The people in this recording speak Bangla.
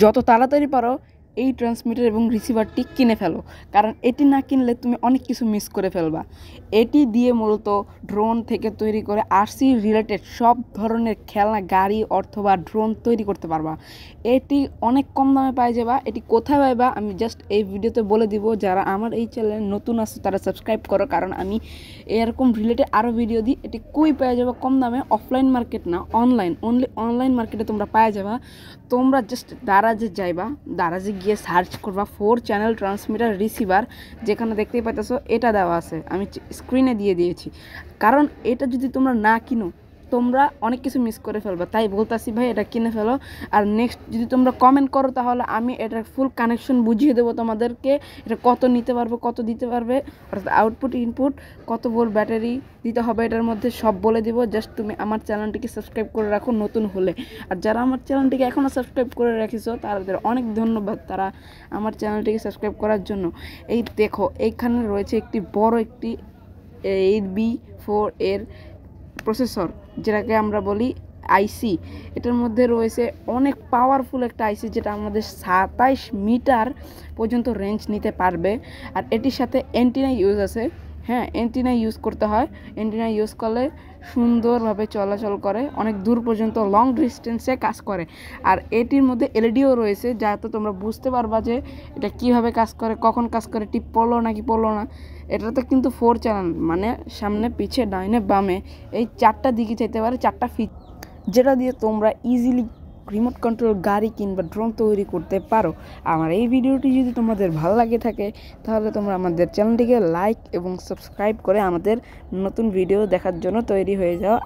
যত তাড়াতাড়ি পারো এই ট্রান্সমিটার এবং রিসিভারটি কিনে ফেলো, কারণ এটি না কিনলে তুমি অনেক কিছু মিস করে ফেলবা। এটি দিয়ে মূলত ড্রোন থেকে তৈরি করে আরসি রিলেটেড সব ধরনের খেলনা, গাড়ি অথবা ড্রোন তৈরি করতে পারবা। এটি অনেক কম দামে পাই যাবা। এটি কোথায় পাইবা আমি জাস্ট এই ভিডিওতে বলে দিব। যারা আমার এই চ্যানেলে নতুন আছে তারা সাবস্ক্রাইব করো, কারণ আমি এরকম রিলেটেড আরও ভিডিও দিই। এটি কই পাওয়া যাবে কম দামে? অফলাইন মার্কেট না, অনলাইন, অনলি অনলাইন মার্কেটে তোমরা পাওয়া যাবা। তোমরা জাস্ট দারাজে যাইবা, দারাজে গিয়ে সার্চ করবা 4 চ্যানেল ট্রান্সমিটার রিসিভার, যেখানে দেখতেই পাইতেছো এটা দেওয়া আছে, আমি স্ক্রিনে দিয়ে দিয়েছি। কারণ এটা যদি তোমরা না কিনো তোমরা অনেক কিছু মিস করে ফেলবা, তাই বলতাছি ভাই এটা কিনে ফেলো। আর নেক্সট যদি তোমরা কমেন্ট করো তাহলে আমি এটার ফুল কানেকশন বুঝিয়ে দেবো তোমাদেরকে, এটা কত নিতে পারবে, কত দিতে পারবে, অর্থাৎ আউটপুট ইনপুট, কত ভোল্ট ব্যাটারি দিতে হবে, এটার মধ্যে সব বলে দিব। জাস্ট তুমি আমার চ্যানেলটিকে সাবস্ক্রাইব করে রাখো নতুন হলে। আর যারা আমার চ্যানেলটিকে এখনও সাবস্ক্রাইব করে রেখেছো তাদের অনেক ধন্যবাদ, তারা আমার চ্যানেলটিকে সাবস্ক্রাইব করার জন্য। এই দেখো এইখানে রয়েছে একটি বড় একটি 8B4 এর প্রসেসর, যেটাকে আমরা বলি আইসি। এটার মধ্যে রয়েছে অনেক পাওয়ারফুল একটা আইসি, যেটা আমাদের 27 মিটার পর্যন্ত রেঞ্জ নিতে পারবে। আর এটির সাথে অ্যান্টিনা ইউজ আছে। হ্যাঁ, অ্যান্টিনা ইউজ করতে হয়। অ্যান্টিনা ইউজ করলে সুন্দরভাবে চলাচল করে, অনেক দূর পর্যন্ত লং ডিস্টেন্সে কাজ করে। আর এটির মধ্যে এলইডিও রয়েছে, যাতে তোমরা বুঝতে পারবা যে এটা কীভাবে কাজ করে, কখন কাজ করে, টিপ পড়লো নাকি পড়লো না। এটাতে কিন্তু 4 চ্যানেল, মানে সামনে পিছে ডাইনে বামে এই 4টা দিকে চাইতে পারে, 4টা ফিট, যেটা দিয়ে তোমরা ইজিলি রিমোট কন্ট্রোল গাড়ি কিংবা ড্রোন তৈরি করতে পারো। আমার এই ভিডিওটি যদি তোমাদের ভালো লাগে থাকে তাহলে তোমরা আমাদের চ্যানেলটিকে লাইক এবং সাবস্ক্রাইব করে আমাদের নতুন ভিডিও দেখার জন্য তৈরি হয়ে যাও।